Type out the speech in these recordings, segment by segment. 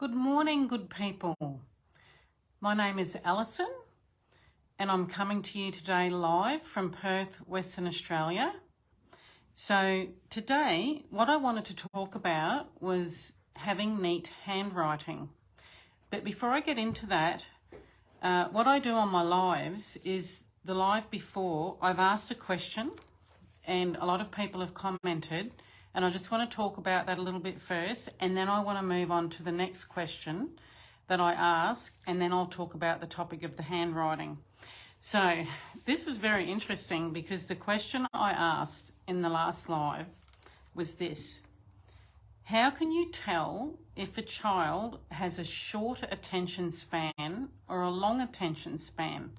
Good morning, good people. My name is Alison and I'm coming to you today live from Perth, Western Australia. So today, what I wanted to talk about was having neat handwriting. But before I get into that, what I do on my lives is the live before I've asked a question and a lot of people have commented, and I just want to talk about that a little bit first, and then I want to move on to the next question that I ask, and then I'll talk about the topic of the handwriting. So this was very interesting because the question I asked in the last live was this: how can you tell if a child has a short attention span or a long attention span?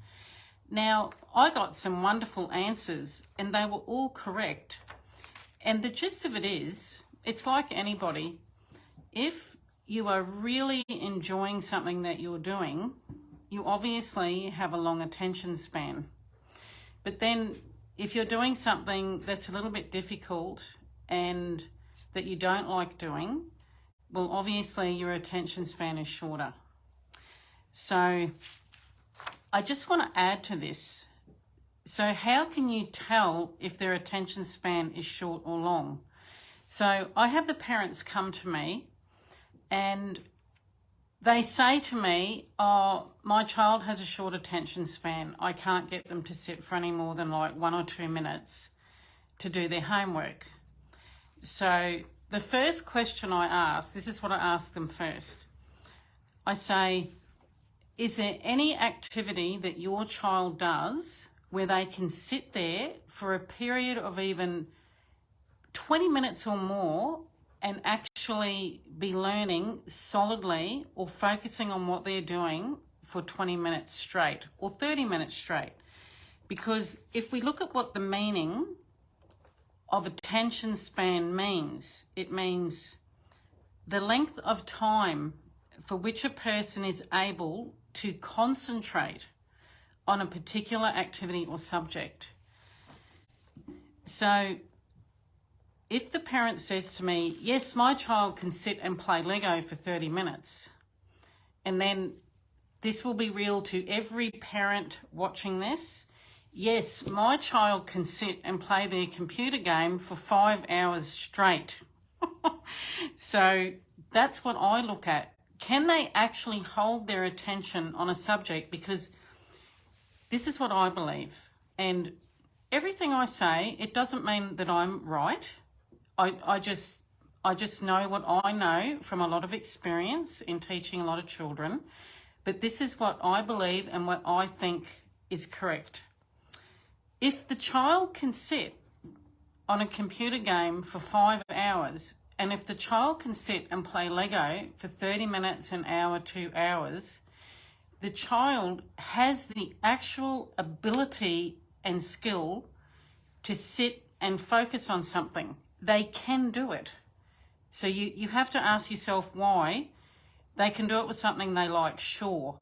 Now, I got some wonderful answers and they were all correct. And the gist of it is, it's like anybody. If you are really enjoying something that you're doing, you obviously have a long attention span. But then if you're doing something that's a little bit difficult and that you don't like doing, well, obviously your attention span is shorter. So I just want to add to this. So how can you tell if their attention span is short or long? So I have the parents come to me and they say to me, oh, my child has a short attention span. I can't get them to sit for any more than like 1 or 2 minutes to do their homework. So the first question I ask, this is what I ask them first. I say, is there any activity that your child does where they can sit there for a period of even 20 minutes or more and actually be learning solidly or focusing on what they're doing for 20 minutes straight or 30 minutes straight? Because if we look at what the meaning of attention span means, it means the length of time for which a person is able to concentrate on a particular activity or subject. So if the parent says to me, yes, my child can sit and play Lego for 30 minutes, and then this will be real to every parent watching this, yes, my child can sit and play their computer game for 5 hours straight. So that's what I look at. Can they actually hold their attention on a subject? Because this is what I believe. And everything I say, it doesn't mean that I'm right. I just know what I know from a lot of experience in teaching a lot of children. But this is what I believe and what I think is correct. If the child can sit on a computer game for 5 hours, and if the child can sit and play Lego for 30 minutes, an hour, 2 hours, the child has the actual ability and skill to sit and focus on something. They can do it. So you have to ask yourself why. They can do it with something they like, sure.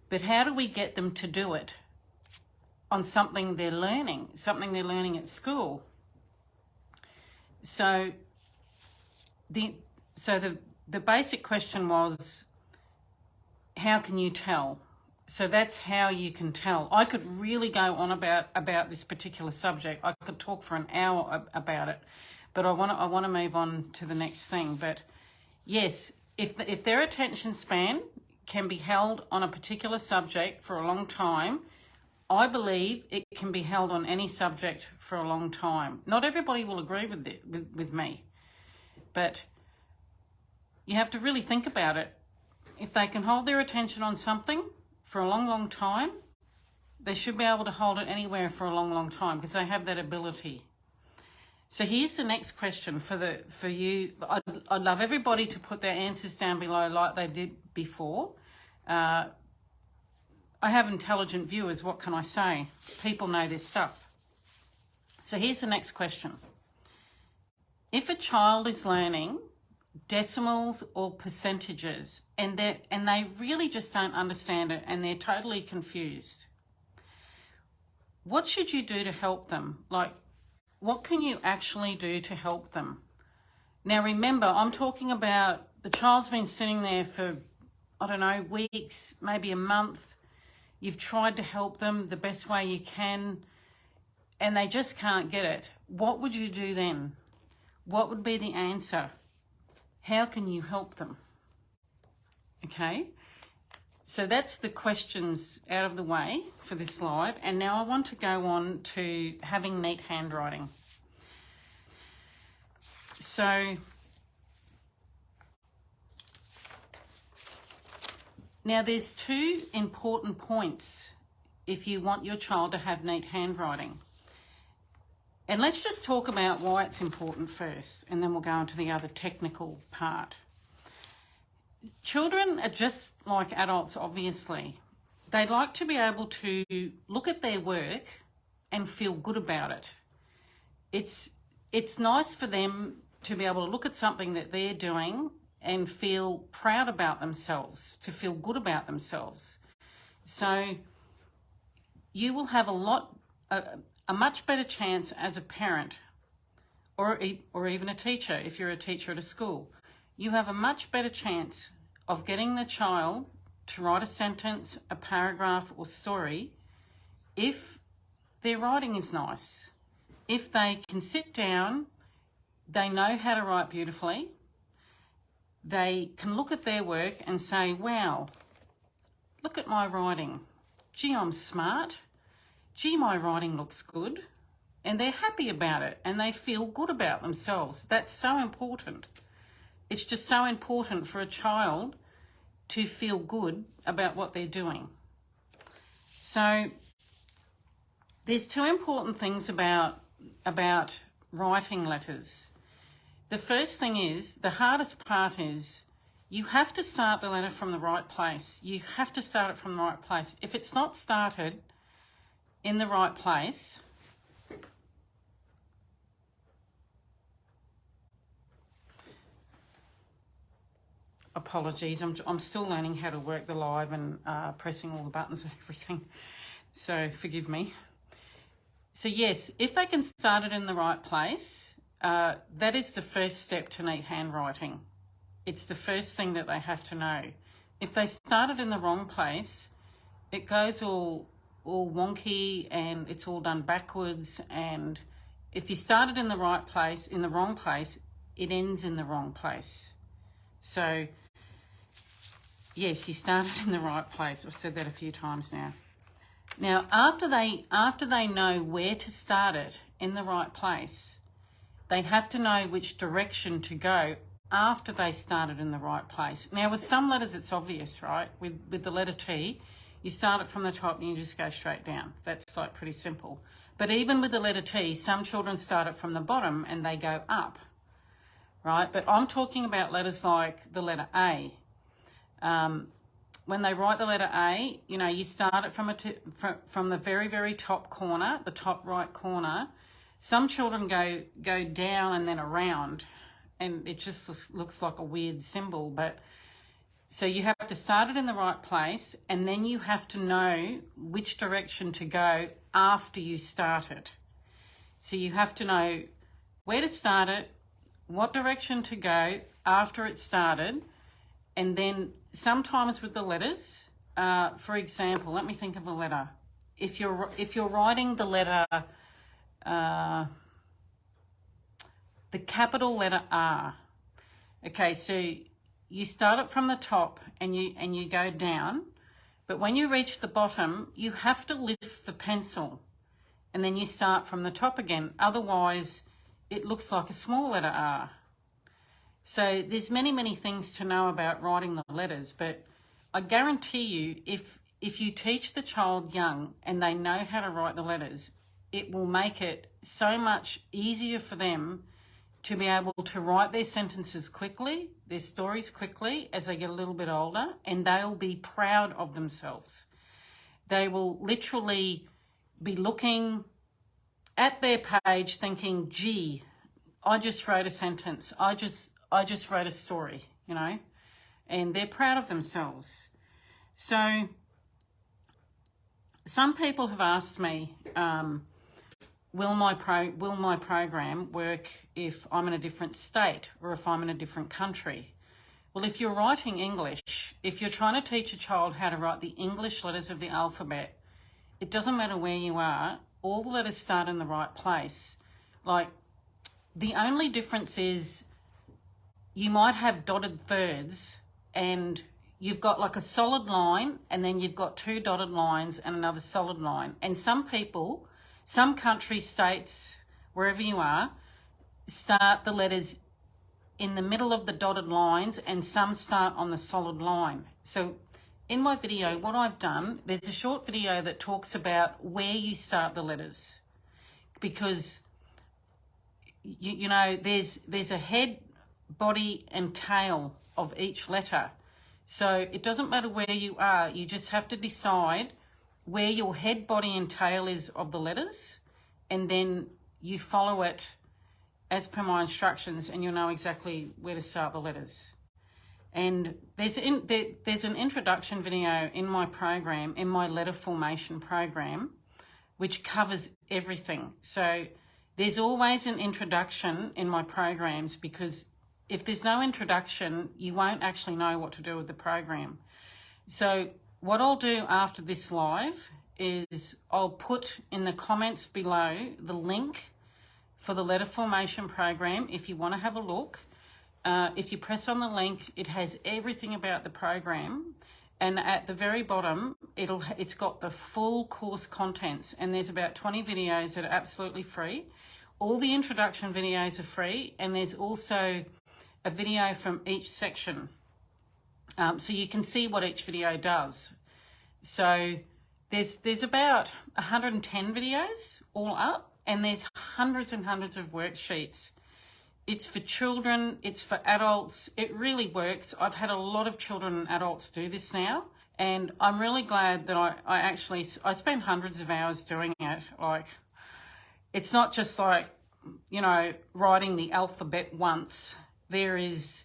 But how do we get them to do it on something they're learning at school? So the basic question was, how can you tell? So that's how you can tell. I could really go on about this particular subject. I could talk for an hour about it, but I want to move on to the next thing. But yes, if their attention span can be held on a particular subject for a long time, I believe it can be held on any subject for a long time. Not everybody will agree with me, but you have to really think about it. If they can hold their attention on something for a long, long time, they should be able to hold it anywhere for a long, long time because they have that ability. So here's the next question for you. I'd love everybody to put their answers down below like they did before. I have intelligent viewers, what can I say? People know this stuff. So here's the next question. If a child is learning decimals or percentages and they really just don't understand it and they're totally confused, what should you do to help them? Like, what can you actually do to help them? Now remember, I'm talking about the child's been sitting there for, I don't know, weeks, maybe a month. You've tried to help them the best way you can, and they just can't get it. What would you do then? What would be the answer? How can you help them? Okay, so that's the questions out of the way for this live, and now I want to go on to having neat handwriting. So now there's two important points if you want your child to have neat handwriting. And let's just talk about why it's important first, and then we'll go on to the other technical part. Children are just like adults, obviously. They like to be able to look at their work and feel good about it. It's nice for them to be able to look at something that they're doing and feel proud about themselves, to feel good about themselves. So you will have a much better chance as a parent or even a teacher, if you're a teacher at a school. You have a much better chance of getting the child to write a sentence, a paragraph or story if their writing is nice. If they can sit down, they know how to write beautifully, they can look at their work and say, wow, look at my writing. Gee, I'm smart. Gee, my writing looks good. And they're happy about it and they feel good about themselves. That's so important. It's just so important for a child to feel good about what they're doing. So there's two important things about writing letters. The first thing is, the hardest part is, you have to start the letter from the right place. You have to start it from the right place. If it's not started in the right place, apologies, I'm still learning how to work the live and pressing all the buttons and everything, so forgive me. So yes, if they can start it in the right place, that is the first step to neat handwriting. It's the first thing that they have to know. If they start it in the wrong place, it goes all wonky and it's all done backwards. And if you start it in the right place, in the wrong place, it ends in the wrong place. So yes, you started in the right place. I've said that a few times now. Now, after they know where to start it in the right place, they have to know which direction to go after they started in the right place. Now, with some letters, it's obvious, right? With the letter T, you start it from the top and you just go straight down. That's like pretty simple. But even with the letter T, some children start it from the bottom and they go up, right? But I'm talking about letters like the letter A. When they write the letter A, you know, you start it from the very, very top corner, the top right corner. Some children go down and then around, and it just looks like a weird symbol. But so you have to start it in the right place, and then you have to know which direction to go after you start it. So you have to know where to start it, what direction to go after it's started, and then sometimes with the letters, for example, let me think of a letter. If you're writing the letter, the capital letter R, okay, so you start it from the top and you go down, but when you reach the bottom, you have to lift the pencil, and then you start from the top again. Otherwise, it looks like a small letter R. So there's many, many things to know about writing the letters, but I guarantee you, if you teach the child young and they know how to write the letters, it will make it so much easier for them to be able to write their sentences quickly, their stories quickly as they get a little bit older, and they'll be proud of themselves. They will literally be looking at their page thinking, gee, I just wrote a sentence. I just wrote a story, you know, and they're proud of themselves. So some people have asked me, will my program work if I'm in a different state or if I'm in a different country? Well, if you're writing English, if you're trying to teach a child how to write the English letters of the alphabet, it doesn't matter where you are, all the letters start in the right place. Like, the only difference is you might have dotted thirds and you've got like a solid line and then you've got 2 dotted lines and another solid line. And some people, some countries, states, wherever you are, start the letters in the middle of the dotted lines and some start on the solid line. So in my video, what I've done, there's a short video that talks about where you start the letters, because you know there's a head, body and tail of each letter. So it doesn't matter where you are, you just have to decide where your head, body and tail is of the letters, and then you follow it as per my instructions and you'll know exactly where to start the letters. And there's an introduction video in my program, in my letter formation program, which covers everything. So there's always an introduction in my programs, because if there's no introduction, you won't actually know what to do with the program. So what I'll do after this live is I'll put in the comments below the link for the letter formation program if you want to have a look. If you press on the link, it has everything about the program, and at the very bottom it's got the full course contents, and there's about 20 videos that are absolutely free. All the introduction videos are free, and there's also a video from each section, so you can see what each video does. So there's about 110 videos all up, and there's hundreds and hundreds of worksheets. It's for children, it's for adults. It really works. I've had a lot of children and adults do this now, and I'm really glad that I spend hundreds of hours doing it. Like, it's not just like, you know, writing the alphabet once. There is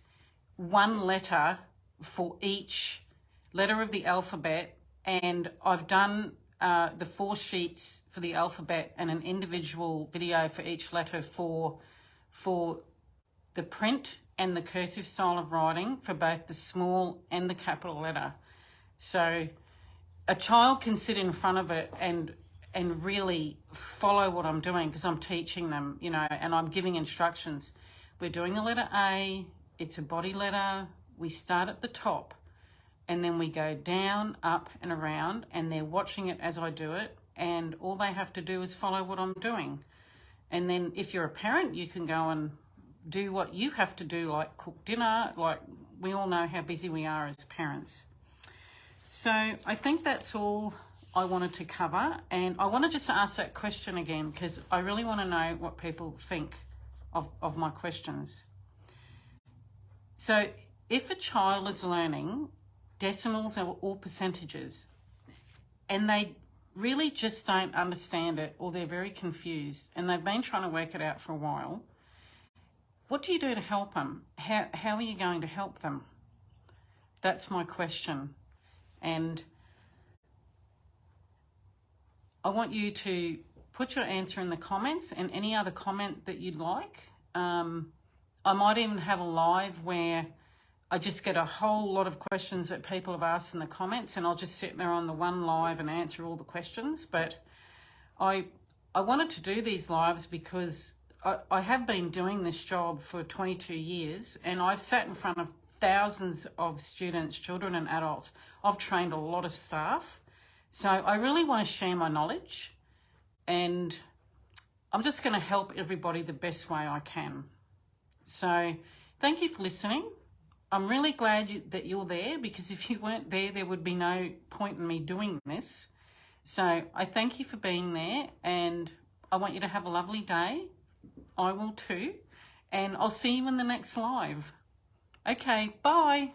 one letter for each letter of the alphabet, and I've done the 4 sheets for the alphabet and an individual video for each letter for the print and the cursive style of writing for both the small and the capital letter. So a child can sit in front of it and really follow what I'm doing, because I'm teaching them, you know, and I'm giving instructions. We're doing the letter A, it's a body letter, we start at the top, and then we go down, up and around, and they're watching it as I do it, and all they have to do is follow what I'm doing. And then if you're a parent, you can go and do what you have to do, like cook dinner. Like, we all know how busy we are as parents. So I think that's all I wanted to cover, and I want to just ask that question again, because I really want to know what people think of my questions. So if a child is learning decimals or percentages and they really just don't understand it, or they're very confused and they've been trying to work it out for a while, what do you do to help them? How are you going to help them? That's my question. And I want you to put your answer in the comments, and any other comment that you'd like. I might even have a live where I just get a whole lot of questions that people have asked in the comments, and I'll just sit there on the one live and answer all the questions. But I wanted to do these lives because I have been doing this job for 22 years, and I've sat in front of thousands of students, children and adults. I've trained a lot of staff. So I really want to share my knowledge, and I'm just going to help everybody the best way I can. So thank you for listening. I'm really glad that you're there, because if you weren't there, there would be no point in me doing this. So I thank you for being there, and I want you to have a lovely day. I will too. And I'll see you in the next live. Okay, bye.